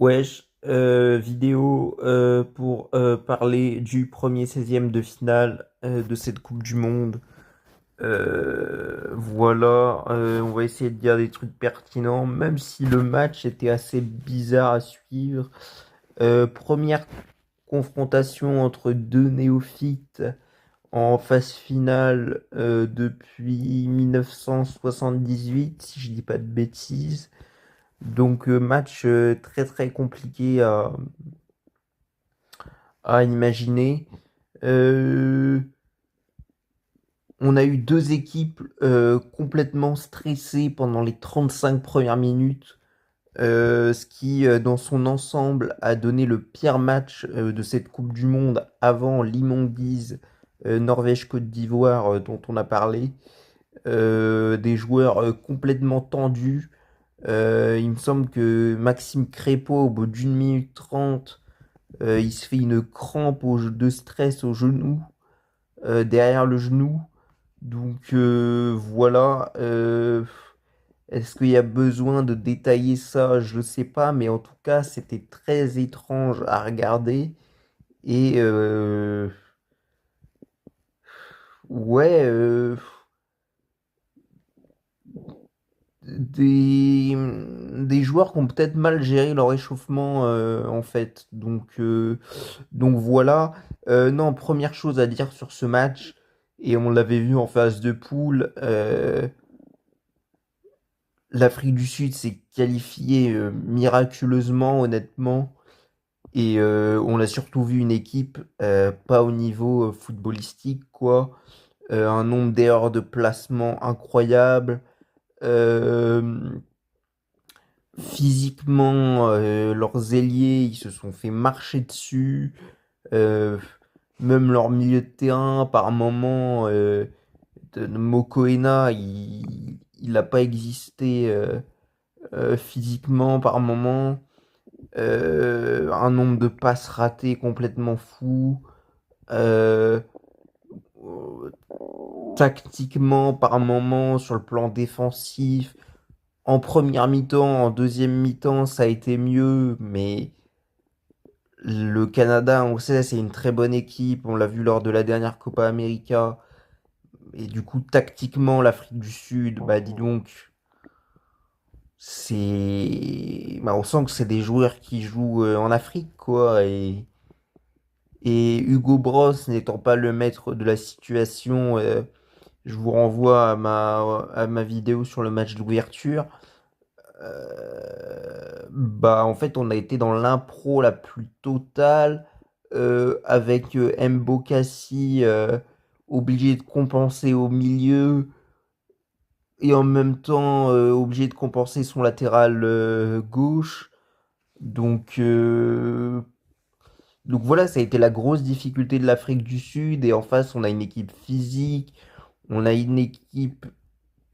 Wesh, vidéo pour parler du premier 16e de finale de cette Coupe du Monde. Voilà, on va essayer de dire des trucs pertinents, même si le match était assez bizarre à suivre. Première confrontation entre deux néophytes en phase finale depuis 1978, si je dis pas de bêtises. Donc match très très compliqué à imaginer. Euh, on a eu deux équipes complètement stressées pendant les 35 premières minutes, ce qui dans son ensemble a donné le pire match de cette Coupe du Monde avant l'immondize Norvège-Côte d'Ivoire dont on a parlé. Des joueurs complètement tendus. Il me semble que Maxime Crépeau, au bout d'une minute 30, il se fait une crampe de stress au genou, derrière le genou. Donc voilà. Est-ce qu'il y a besoin de détailler ça? Je ne sais pas, mais en tout cas, c'était très étrange à regarder. Et ouais, des, des joueurs qui ont peut-être mal géré leur échauffement en fait. Donc voilà. Non, première chose à dire sur ce match, et on l'avait vu en phase de poule, l'Afrique du Sud s'est qualifiée miraculeusement, honnêtement. Et on a surtout vu une équipe pas au niveau footballistique, quoi. Un nombre d'erreurs de placement incroyable. Euh, Physiquement, leurs ailiers, ils se sont fait marcher dessus. Euh, Même leur milieu de terrain, par moment, Mokoena, il n'a pas existé physiquement par moment. Un nombre de passes ratées complètement fou. Euh, Tactiquement, par moment, sur le plan défensif. En première mi-temps, en deuxième mi-temps, ça a été mieux, mais le Canada, on sait, c'est une très bonne équipe. On l'a vu lors de la dernière Copa América. Et du coup, tactiquement, l'Afrique du Sud, bah dis donc, on sent que c'est des joueurs qui jouent en Afrique, quoi. Et Hugo Bross n'étant pas le maître de la situation, je vous renvoie à ma vidéo sur le match d'ouverture. Bah en fait on a été dans l'impro la plus totale avec Mbokassi obligé de compenser au milieu et en même temps obligé de compenser son latéral gauche. Donc, euh, donc voilà, ça a été la grosse difficulté de l'Afrique du Sud. Et en face, on a une équipe physique, on a une équipe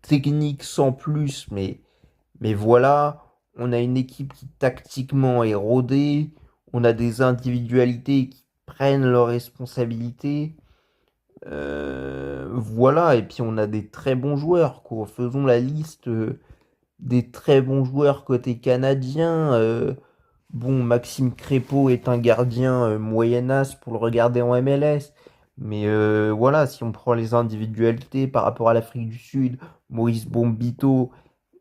technique sans plus, mais voilà, on a une équipe qui tactiquement est rodée, on a des individualités qui prennent leurs responsabilités. Voilà, et puis on a des très bons joueurs, quoi. Faisons la liste des très bons joueurs côté canadien. Bon, Maxime Crépeau est un gardien moyennasse pour le regarder en MLS. Mais voilà, si on prend les individualités par rapport à l'Afrique du Sud, Maurice Bombito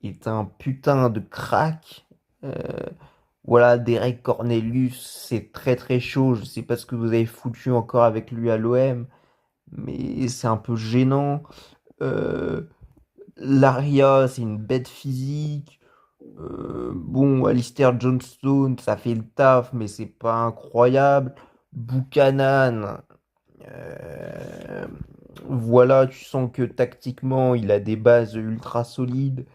est un putain de crack. Euh, voilà, Derek Cornelius, c'est très très chaud. Je sais pas ce que vous avez foutu encore avec lui à l'OM, mais c'est un peu gênant. Euh, Laria, c'est une bête physique. Bon, Alistair Johnstone, ça fait le taf, mais c'est pas incroyable. Buchanan, euh, voilà, tu sens que tactiquement, il a des bases ultra solides.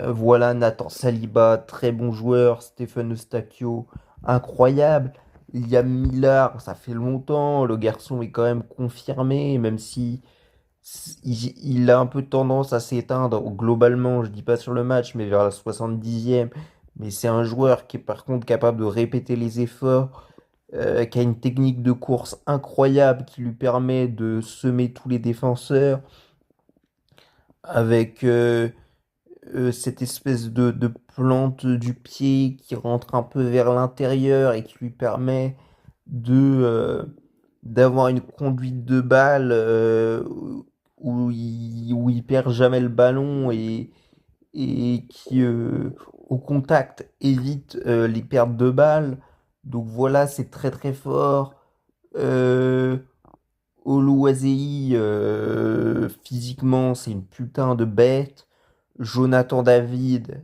Voilà, Nathan Saliba, très bon joueur. Stephen Eustáquio, incroyable. Liam Millar, ça fait longtemps. Le garçon est quand même confirmé, même si il a un peu tendance à s'éteindre globalement, je dis pas sur le match, mais vers la 70e. Mais c'est un joueur qui est par contre capable de répéter les efforts, qui a une technique de course incroyable qui lui permet de semer tous les défenseurs avec cette espèce de plante du pied, qui rentre un peu vers l'intérieur et qui lui permet de d'avoir une conduite de balle où il perd jamais le ballon et qui au contact évite les pertes de balles. Donc voilà, c'est très très fort. Euh, Oluwaseyi, physiquement, c'est une putain de bête. Jonathan David,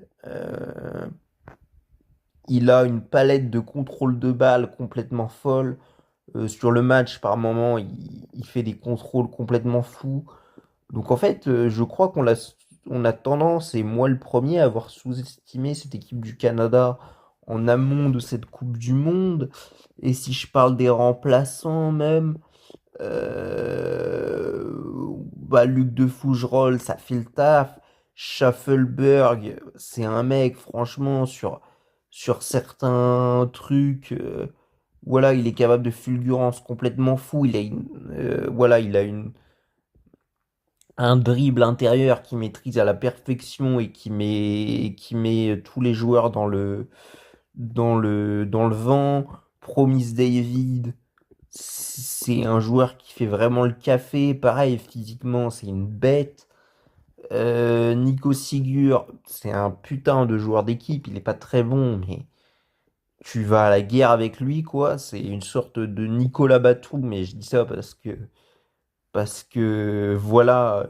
il a une palette de contrôle de balle complètement folle. Sur le match, par moment, il fait des contrôles complètement fous. Donc en fait, je crois on a tendance, et moi le premier, à avoir sous-estimé cette équipe du Canada en amont de cette Coupe du Monde. Et si je parle des remplaçants même, Luc de Fougerolles, ça fait le taf. Schaffelberg, c'est un mec, franchement, sur certains trucs, voilà, il est capable de fulgurance complètement fou. Il a un dribble intérieur qui maîtrise à la perfection et qui met tous les joueurs dans le vent. Promise David, c'est un joueur qui fait vraiment le café. Pareil, physiquement, c'est une bête. Nico Sigur, c'est un putain de joueur d'équipe. Il est pas très bon, mais tu vas à la guerre avec lui, quoi. C'est une sorte de Nicolas Batum, mais je dis ça parce que voilà,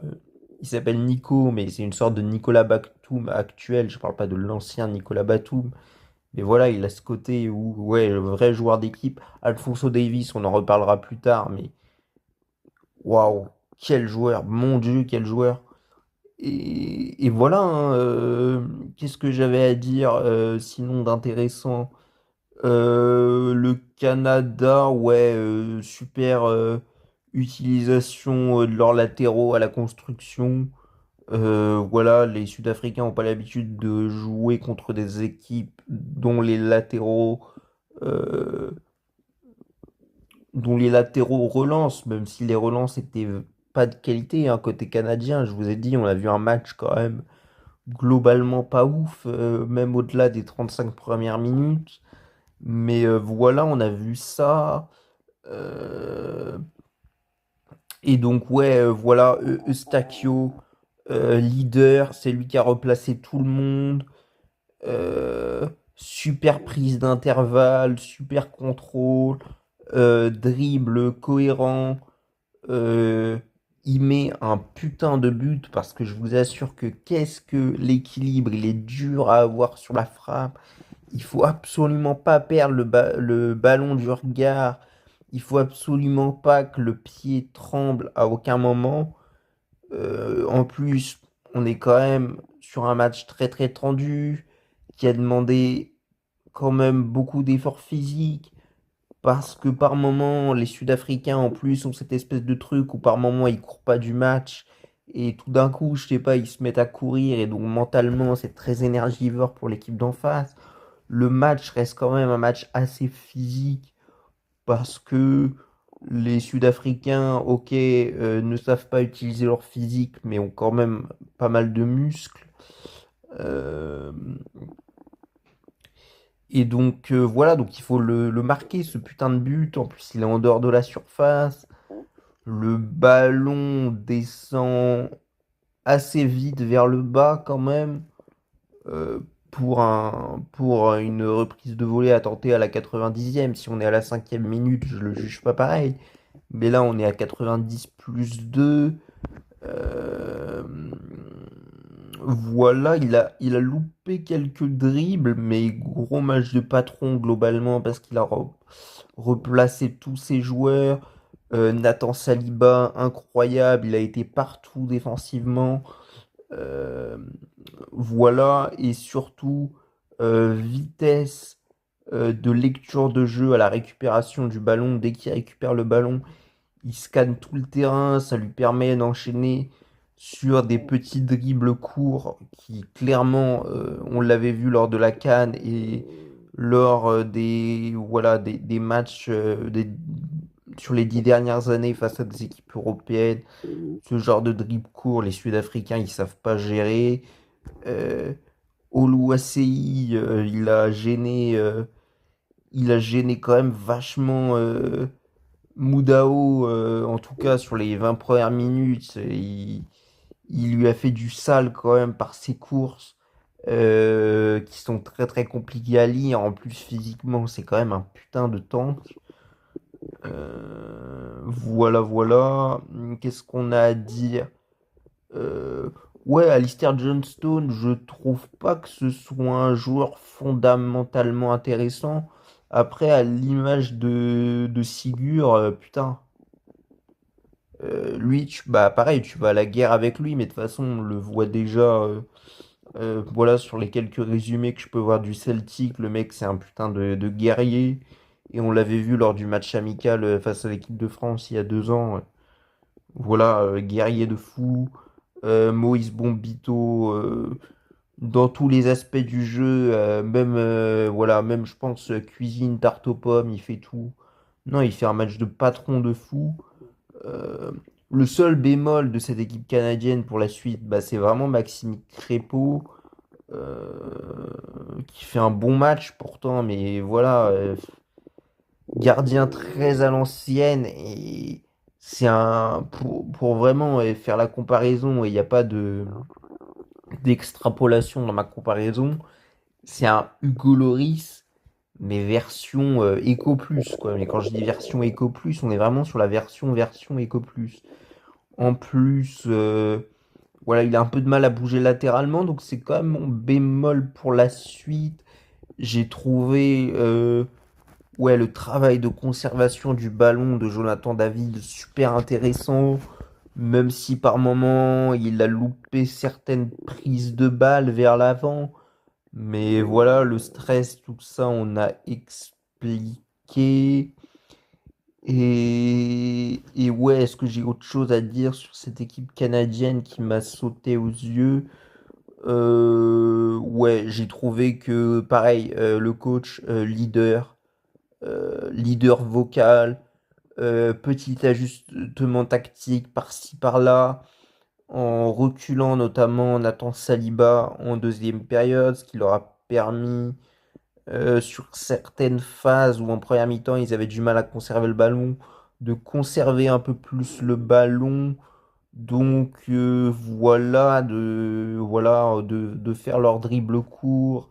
il s'appelle Nico, mais c'est une sorte de Nicolas Batum actuel. Je parle pas de l'ancien Nicolas Batum. Mais voilà, il a ce côté où, ouais, le vrai joueur d'équipe. Alfonso Davis, on en reparlera plus tard, mais waouh, quel joueur, mon Dieu, quel joueur. Et voilà, hein, qu'est-ce que j'avais à dire sinon d'intéressant? Le Canada, ouais, super utilisation de leurs latéraux à la construction. Voilà, les Sud-Africains n'ont pas l'habitude de jouer contre des équipes euh, dont les latéraux relancent, même si les relances étaient pas de qualité, hein, côté canadien. Je vous ai dit, on a vu un match quand même globalement pas ouf, même au-delà des 35 premières minutes. Mais voilà, on a vu ça. Euh, et donc, ouais, voilà, Eustachio, leader, c'est lui qui a replacé tout le monde. Super prise d'intervalle, super contrôle, dribble cohérent. euh, il met un putain de but parce que je vous assure que qu'est-ce que l'équilibre, il est dur à avoir sur la frappe. Il faut absolument pas perdre le ballon du regard. Il faut absolument pas que le pied tremble à aucun moment. En plus, on est quand même sur un match très très tendu qui a demandé quand même beaucoup d'efforts physiques parce que par moment, les Sud-Africains en plus ont cette espèce de truc où par moment ils courent pas du match et tout d'un coup, je sais pas, ils se mettent à courir et donc mentalement c'est très énergivore pour l'équipe d'en face. Le match reste quand même un match assez physique parce que les Sud-Africains, ok, ne savent pas utiliser leur physique, mais ont quand même pas mal de muscles. Euh, et donc voilà, donc il faut le marquer, ce putain de but. En plus, il est en dehors de la surface. Le ballon descend assez vite vers le bas quand même. euh, pour une reprise de volée à tenter à la 90e. Si on est à la 5e minute, je le juge pas pareil. Mais là, on est à 90 plus 2. Euh, voilà, il a loupé quelques dribbles, mais gros match de patron globalement parce qu'il a replacé tous ses joueurs. Nathan Saliba, incroyable, il a été partout défensivement. Euh, voilà, et surtout vitesse de lecture de jeu à la récupération du ballon. Dès qu'il récupère le ballon, il scanne tout le terrain, ça lui permet d'enchaîner sur des petits dribbles courts qui clairement, on l'avait vu lors de la CAN et lors des matchs sur les 10 dernières années face à des équipes européennes. Ce genre de dribble court, les Sud-Africains, ils savent pas gérer. Euh, Oluwaseyi, il a gêné quand même vachement Moudao, en tout cas sur les 20 premières minutes. Il lui a fait du sale quand même par ses courses qui sont très très compliquées à lire. En plus, physiquement, c'est quand même un putain de tank. Voilà, voilà. Qu'est-ce qu'on a à dire? Euh, ouais, Alistair Johnstone, je trouve pas que ce soit un joueur fondamentalement intéressant. Après, à l'image de Sigur, putain, lui, bah pareil, tu vas à la guerre avec lui, mais de toute façon, on le voit déjà. Voilà, sur les quelques résumés que je peux voir du Celtic, le mec, c'est un putain de guerrier. Et on l'avait vu lors du match amical face à l'équipe de France il y a 2 ans. Voilà, guerrier de fou. Moïse Bombito, dans tous les aspects du jeu, même, voilà, même je pense cuisine, tarte aux pommes, il fait tout. Non, il fait un match de patron de fou. Euh, le seul bémol de cette équipe canadienne pour la suite, bah, c'est vraiment Maxime Crépeau, qui fait un bon match pourtant, mais voilà, gardien très à l'ancienne et c'est un pour vraiment faire la comparaison, et il n'y a pas d'extrapolation dans ma comparaison, c'est un Hugo Loris mais version Eco Plus quoi. Mais quand je dis version Eco Plus, on est vraiment sur la version Eco Plus. En plus, voilà, il a un peu de mal à bouger latéralement, donc c'est quand même mon bémol pour la suite. J'ai trouvé ouais, le travail de conservation du ballon de Jonathan David super intéressant, même si par moment il a loupé certaines prises de balles vers l'avant. Mais voilà, le stress, tout ça, on a expliqué. Et ouais, est-ce que j'ai autre chose à dire sur cette équipe canadienne qui m'a sauté aux yeux? Ouais, j'ai trouvé que, pareil, le coach leader vocal, petit ajustement tactique par-ci par-là, en reculant notamment Nathan Saliba en deuxième période, ce qui leur a permis, sur certaines phases où en première mi-temps ils avaient du mal à conserver le ballon, de conserver un peu plus le ballon. Donc voilà, de faire leur dribble court,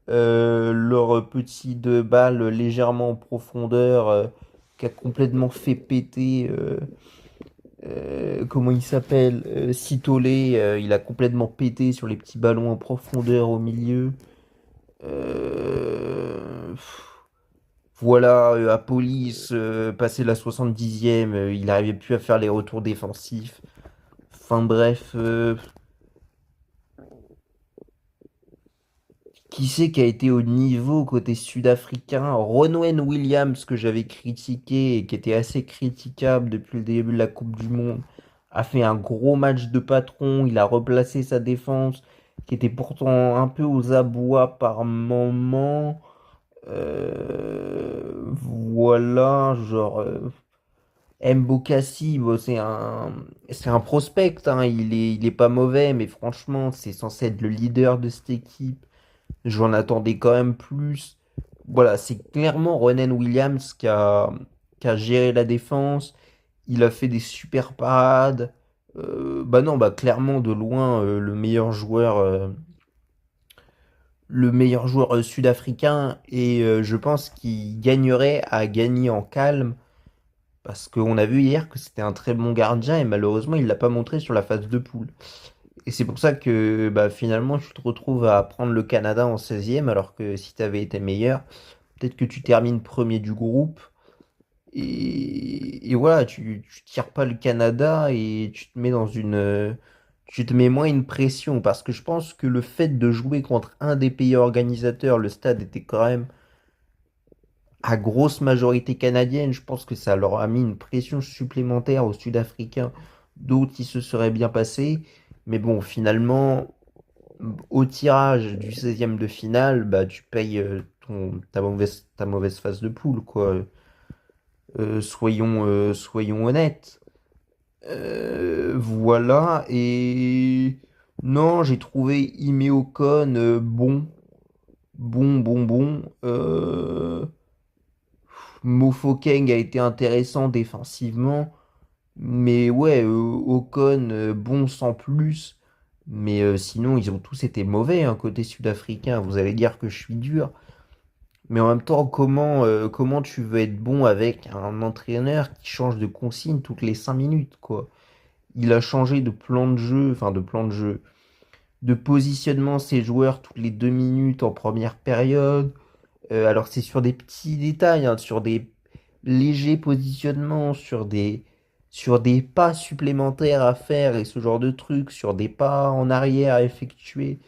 leur petit de balle légèrement en profondeur, qui a complètement fait péter, comment il s'appelle, Sitolé, il a complètement pété sur les petits ballons en profondeur au milieu. Pff, voilà, à Police, passé la 70e, il n'arrivait plus à faire les retours défensifs. Enfin bref, qui c'est qui a été au niveau côté sud-africain? Ronwen Williams, que j'avais critiqué et qui était assez critiquable depuis le début de la Coupe du Monde, a fait un gros match de patron. Il a replacé sa défense, qui était pourtant un peu aux abois par moment. Voilà, genre Mbokasi, bon, c'est un prospect, hein. Il est pas mauvais, mais franchement, c'est censé être le leader de cette équipe. J'en attendais quand même plus. Voilà, c'est clairement Ronen Williams qui a géré la défense. Il a fait des super parades. Bah non, bah clairement de loin le meilleur joueur sud-africain, et je pense qu'il gagnerait à gagner en calme parce qu'on a vu hier que c'était un très bon gardien et malheureusement il l'a pas montré sur la phase de poule. Et c'est pour ça que bah, finalement tu te retrouves à prendre le Canada en 16e, alors que si tu avais été meilleur, peut-être que tu termines premier du groupe. Et voilà, tu tires pas le Canada et tu te mets moins une pression, parce que je pense que le fait de jouer contre un des pays organisateurs, le stade était quand même à grosse majorité canadienne. Je pense que ça leur a mis une pression supplémentaire aux Sud-Africains. D'autres, ils se seraient bien passés. Mais bon, finalement, au tirage du 16e de finale, bah, tu payes ta mauvaise phase de poule, quoi. Soyons honnêtes. Voilà, et Non, j'ai trouvé Ime Ocon bon. Mofokeng a été intéressant défensivement. Mais ouais, Ocon, bon sans plus. Mais sinon, ils ont tous été mauvais, hein, côté sud-africain. Vous allez dire que je suis dur. Mais en même temps, comment tu veux être bon avec un entraîneur qui change de consigne toutes les 5 minutes, quoi? Il a changé de plan de jeu, enfin de plan de jeu, de positionnement ses joueurs toutes les 2 minutes en première période. Alors c'est sur des petits détails, hein, sur des légers positionnements, sur des pas supplémentaires à faire et ce genre de trucs, sur des pas en arrière à effectuer.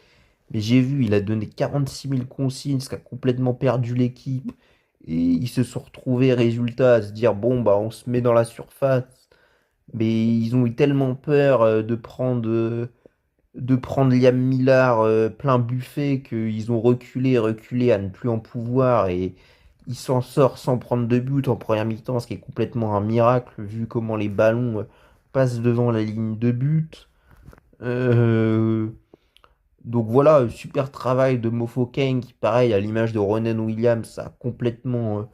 Mais j'ai vu, il a donné 46 000 consignes, ce qui a complètement perdu l'équipe. Et ils se sont retrouvés, résultat, à se dire, bon, bah, on se met dans la surface. Mais ils ont eu tellement peur de prendre Liam Millar plein buffet qu'ils ont reculé à ne plus en pouvoir. Et il s'en sort sans prendre de but en première mi-temps, ce qui est complètement un miracle, vu comment les ballons passent devant la ligne de but. Euh, donc voilà, super travail de Mofokeng qui, pareil, à l'image de Ronan Williams, a complètement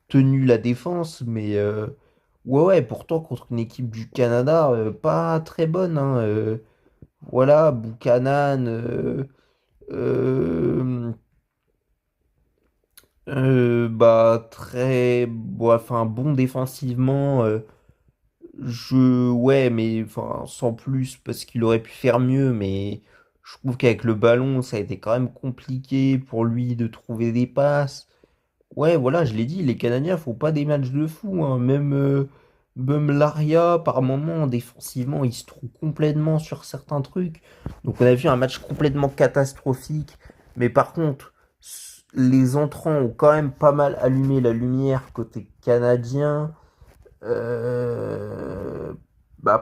tenu la défense. Mais ouais, pourtant, contre une équipe du Canada, pas très bonne, hein, voilà, Buchanan, euh, bah, très, bon, enfin, bon défensivement. Ouais, mais enfin, sans plus, parce qu'il aurait pu faire mieux, mais je trouve qu'avec le ballon, ça a été quand même compliqué pour lui de trouver des passes. Ouais, voilà, je l'ai dit, les Canadiens font pas des matchs de fou, hein. Même Laria, par moment, défensivement, il se trouve complètement sur certains trucs. Donc on a vu un match complètement catastrophique. Mais par contre, les entrants ont quand même pas mal allumé la lumière côté canadien. Euh,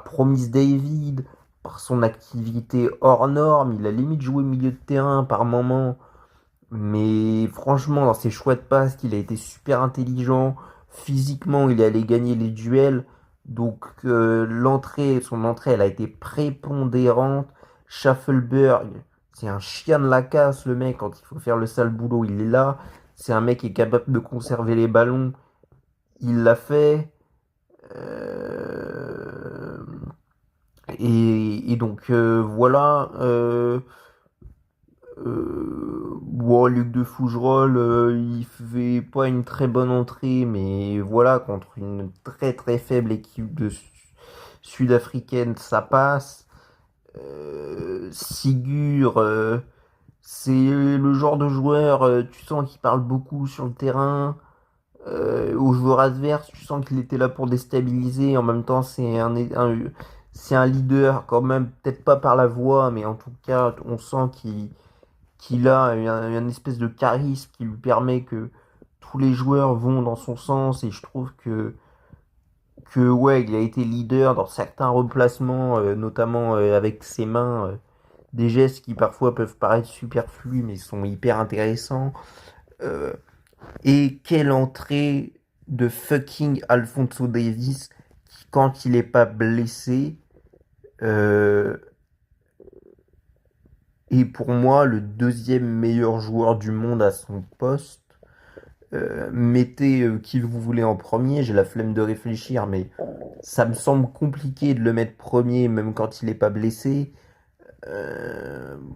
Promise David, par son activité hors norme, il a limite joué milieu de terrain par moment. Mais franchement, dans ses choix de passe, il a été super intelligent. Physiquement, il est allé gagner les duels. Donc son entrée, elle a été prépondérante. Schaffelberg, c'est un chien de la casse, le mec. Quand il faut faire le sale boulot, il est là. C'est un mec qui est capable de conserver les ballons. Il l'a fait. Euh, et donc voilà. Bon, Luc de Fougerolles, il fait pas une très bonne entrée, mais voilà, contre une très très faible équipe sud-africaine, ça passe. Sigur, c'est le genre de joueur, tu sens qu'il parle beaucoup sur le terrain. Aux joueurs adverses, tu sens qu'il était là pour déstabiliser. En même temps, c'est un leader quand même, peut-être pas par la voix, mais en tout cas, on sent qu'il a une espèce de charisme qui lui permet que tous les joueurs vont dans son sens. Et je trouve que ouais, il a été leader dans certains replacements, notamment avec ses mains, des gestes qui parfois peuvent paraître superflus, mais sont hyper intéressants. Euh, et quelle entrée de fucking Alphonso Davies qui, quand il est pas blessé, euh, est pour moi le deuxième meilleur joueur du monde à son poste. Mettez qui vous voulez en premier, j'ai la flemme de réfléchir, mais ça me semble compliqué de le mettre premier, même quand il n'est pas blessé.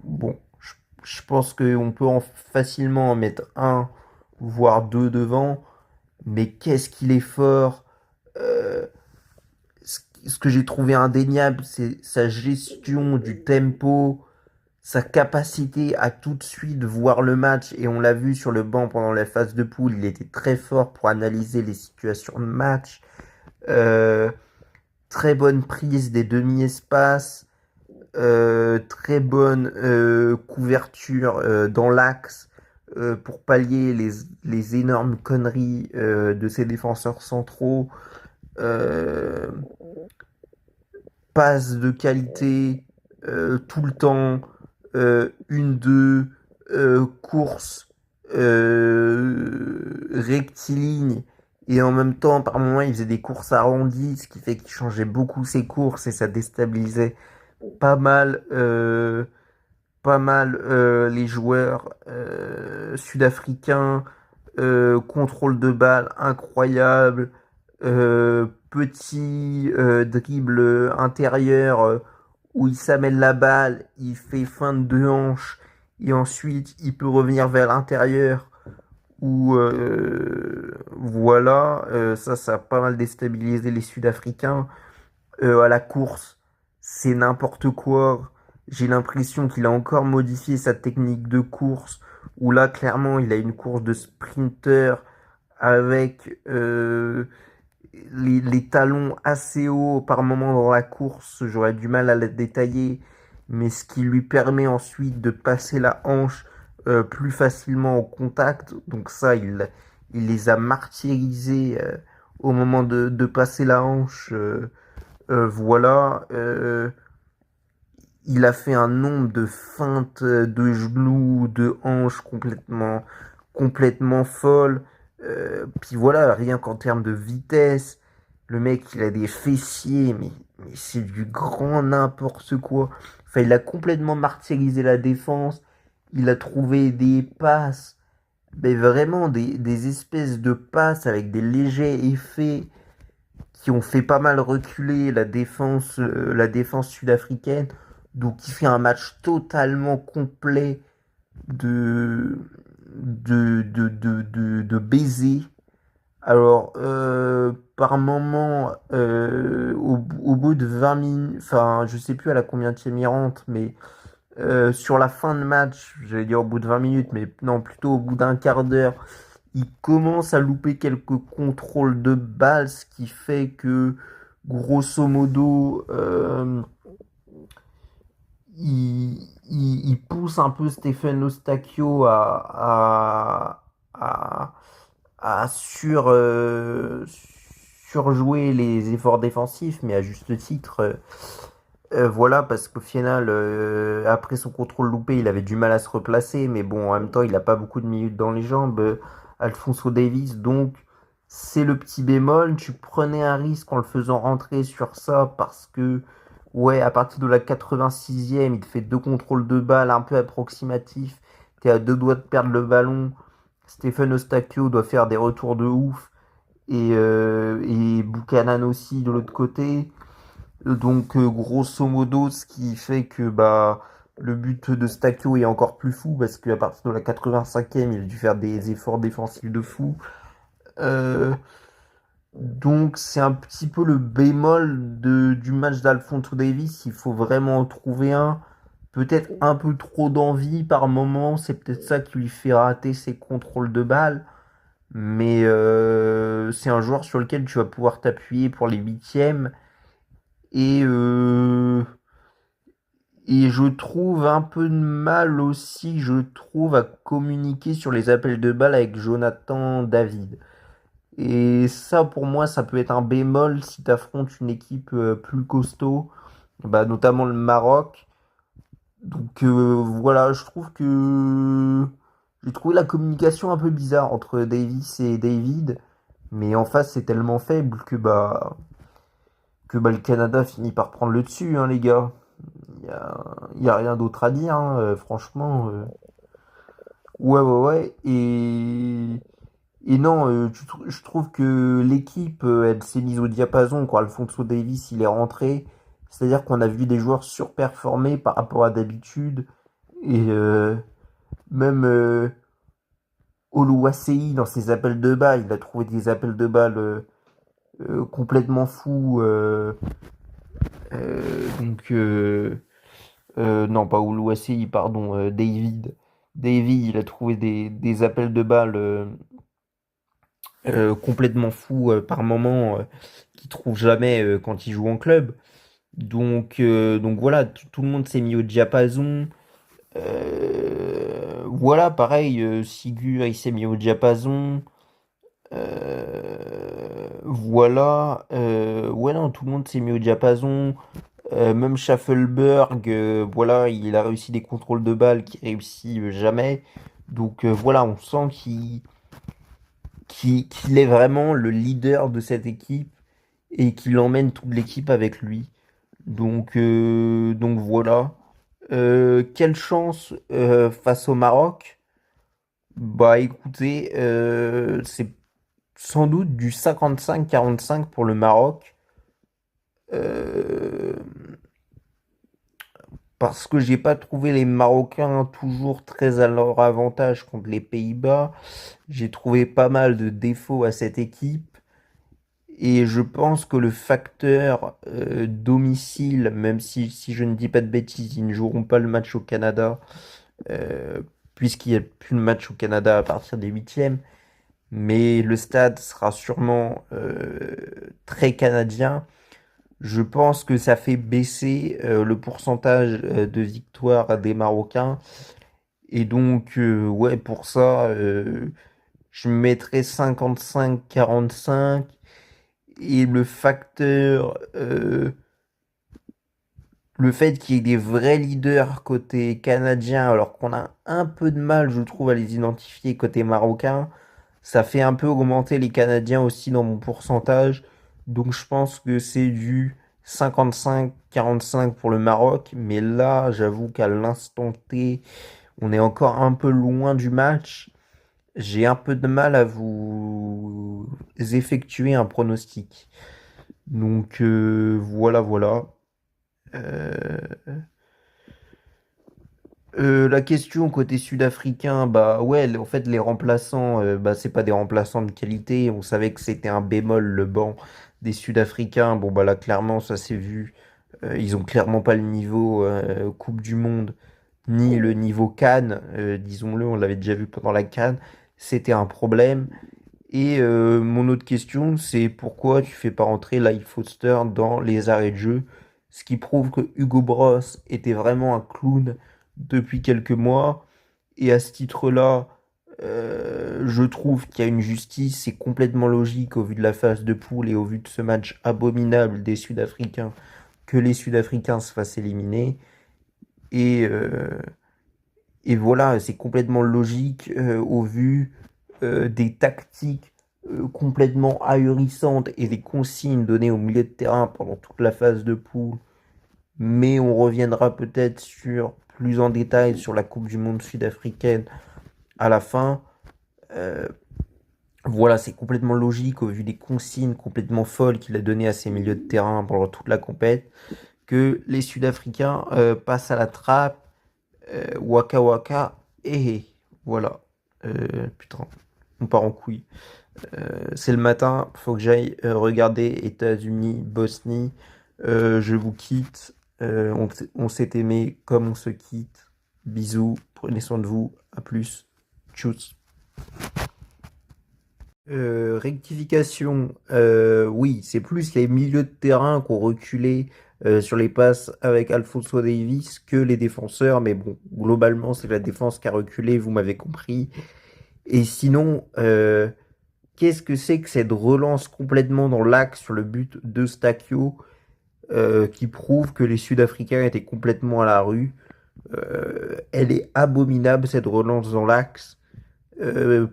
Bon, je pense qu'on peut facilement en mettre un, voire deux devant, mais qu'est-ce qu'il est fort. Euh, ce que j'ai trouvé indéniable, c'est sa gestion du tempo, sa capacité à tout de suite voir le match, et on l'a vu sur le banc pendant la phase de poule, il était très fort pour analyser les situations de match. Euh, Très bonne prise des demi-espaces, très bonne couverture dans l'axe pour pallier les énormes conneries de ses défenseurs centraux. Euh, Passe de qualité tout le temps, une, deux, course rectiligne, et en même temps, par moment, il faisait des courses arrondies, ce qui fait qu'il changeait beaucoup ses courses et ça déstabilisait pas mal, les joueurs sud-africains, contrôle de balle incroyable, petit dribble intérieur où il s'amène la balle, il fait fin de deux hanches et ensuite il peut revenir vers l'intérieur. Ou voilà, ça a pas mal déstabilisé les Sud-Africains. À la course, c'est n'importe quoi. J'ai l'impression qu'il a encore modifié sa technique de course, où là, clairement, il a une course de sprinter avec les talons assez hauts par moment dans la course. J'aurais du mal à la détailler, mais ce qui lui permet ensuite de passer la hanche plus facilement au contact. Donc ça, il les a martyrisés au moment de passer la hanche. Voilà. Il a fait un nombre de feintes de genoux, de hanches complètement folles. Puis voilà, rien qu'en termes de vitesse, le mec il a des fessiers, mais c'est du grand n'importe quoi. Enfin, il a complètement martyrisé la défense. Il a trouvé des passes, mais vraiment des espèces de passes avec des légers effets qui ont fait pas mal reculer la défense sud-africaine. Donc il fait un match totalement complet de, de baiser. Alors, par moment, au bout de 20 minutes, enfin, je sais plus à la combienième il rentre, mais sur la fin de match, j'allais dire au bout de 20 minutes, mais non, plutôt au bout d'un quart d'heure, il commence à louper quelques contrôles de balle, ce qui fait que, grosso modo, il pousse un peu Stephen Eustáquio à, à surjouer les efforts défensifs, mais à juste titre. Voilà, parce qu'au final, après son contrôle loupé, il avait du mal à se replacer, mais bon, en même temps, il n'a pas beaucoup de minutes dans les jambes, Alphonso Davies, donc c'est le petit bémol. Tu prenais un risque en le faisant rentrer sur ça, parce que, ouais, à partir de la 86e, il te fait deux contrôles de balle un peu approximatifs, t'es à deux doigts de perdre le ballon, Stephen Eustáquio doit faire des retours de ouf, et Buchanan aussi de l'autre côté. Donc grosso modo, ce qui fait que bah le but de Stakio est encore plus fou parce qu'à partir de la 85e, il a dû faire des efforts défensifs de fou. Euh, donc c'est un petit peu le bémol du match d'Alphonso Davies. Il faut vraiment en trouver un. Peut-être un peu trop d'envie par moment. C'est peut-être ça qui lui fait rater ses contrôles de balle. Mais c'est un joueur sur lequel tu vas pouvoir t'appuyer pour les huitièmes. Et Et je trouve un peu de mal aussi, je trouve, à communiquer sur les appels de balle avec Jonathan David. Et ça, pour moi, ça peut être un bémol si tu affrontes une équipe plus costaud, bah, notamment le Maroc. Donc voilà, je trouve que j'ai trouvé la communication un peu bizarre entre Davis et David, mais en face, c'est tellement faible que le Canada finit par prendre le dessus, hein, les gars. Il y a rien d'autre à dire, hein, franchement. Ouais, ouais, ouais. Et non, je trouve que l'équipe, elle s'est mise au diapason quand Alphonso Davies il est rentré. C'est-à-dire qu'on a vu des joueurs surperformer par rapport à d'habitude. Et même Oluwaseyi, dans ses appels de balle, il a trouvé des appels de balle complètement fous. Donc, non, pas Oluwaseyi, pardon, David. David, il a trouvé des appels de balles complètement fous par moment qu'il trouve jamais quand il joue en club. Donc voilà, tout le monde s'est mis au diapason. Voilà, pareil, Sigur, il s'est mis au diapason. Voilà, ouais, non, tout le monde s'est mis au diapason. Même Schaffelberg, voilà, il a réussi des contrôles de balles qu'il réussit jamais. Donc voilà, on sent qu'il est vraiment le leader de cette équipe et qu'il emmène toute l'équipe avec lui. Donc voilà. Quelle chance face au Maroc? Bah écoutez, c'est sans doute du 55-45 pour le Maroc. Euh, Parce que j'ai pas trouvé les Marocains toujours très à leur avantage contre les Pays-Bas. J'ai trouvé pas mal de défauts à cette équipe. Et je pense que le facteur domicile, même si je ne dis pas de bêtises, ils ne joueront pas le match au Canada, euh, puisqu'il n'y a plus de match au Canada à partir des huitièmes. Mais le stade sera sûrement très canadien. Je pense que ça fait baisser le pourcentage de victoire des Marocains. Et donc, ouais, pour ça, je mettrais 55-45. Et le fait qu'il y ait des vrais leaders côté canadien, alors qu'on a un peu de mal, je trouve, à les identifier côté marocain, ça fait un peu augmenter les Canadiens aussi dans mon pourcentage. Donc je pense que c'est du 55-45 pour le Maroc. Mais là, j'avoue qu'à l'instant T, on est encore un peu loin du match. J'ai un peu de mal à vous effectuer un pronostic. Donc voilà, voilà. Euh, la question côté sud-africain, bah ouais, en fait les remplaçants, bah c'est pas des remplaçants de qualité. On savait que c'était un bémol le banc des Sud-Africains. Bon bah là clairement ça s'est vu. Ils ont clairement pas le niveau Coupe du Monde ni le niveau CAN. Disons-le, on l'avait déjà vu pendant la CAN. C'était un problème. Et mon autre question, c'est pourquoi tu fais pas rentrer Leigh Foster dans les arrêts de jeu, ce qui prouve que Hugo Bross était vraiment un clown depuis quelques mois. Et à ce titre-là, je trouve qu'il y a une justice, c'est complètement logique au vu de la phase de poule et au vu de ce match abominable des Sud-Africains, que les Sud-Africains se fassent éliminer. Et, euh, et voilà, c'est complètement logique au vu des tactiques complètement ahurissantes et des consignes données au milieu de terrain pendant toute la phase de poule. Mais on reviendra peut-être sur plus en détail sur la Coupe du Monde sud-africaine à la fin. Euh, voilà, c'est complètement logique au vu des consignes complètement folles qu'il a données à ses milieux de terrain pendant toute la compète que les Sud-Africains passent à la trappe. Waka Waka, et voilà. Putain, on part en couille. C'est le matin, faut que j'aille regarder États-Unis, Bosnie. Je vous quitte. On s'est aimé comme on se quitte. Bisous, prenez soin de vous. À plus. Tchuss. Rectification, oui, c'est plus les milieux de terrain qui ont reculé sur les passes avec Alphonso Davies que les défenseurs, mais bon, globalement, c'est la défense qui a reculé, vous m'avez compris. Et sinon, qu'est-ce que c'est que cette relance complètement dans l'axe sur le but de Stakio qui prouve que les Sud-Africains étaient complètement à la rue? Elle est abominable, cette relance dans l'axe.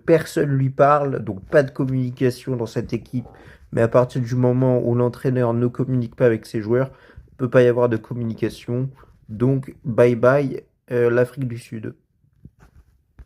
Personne lui parle, donc pas de communication dans cette équipe. Mais à partir du moment où l'entraîneur ne communique pas avec ses joueurs, il ne peut pas y avoir de communication. Donc bye bye l'Afrique du Sud.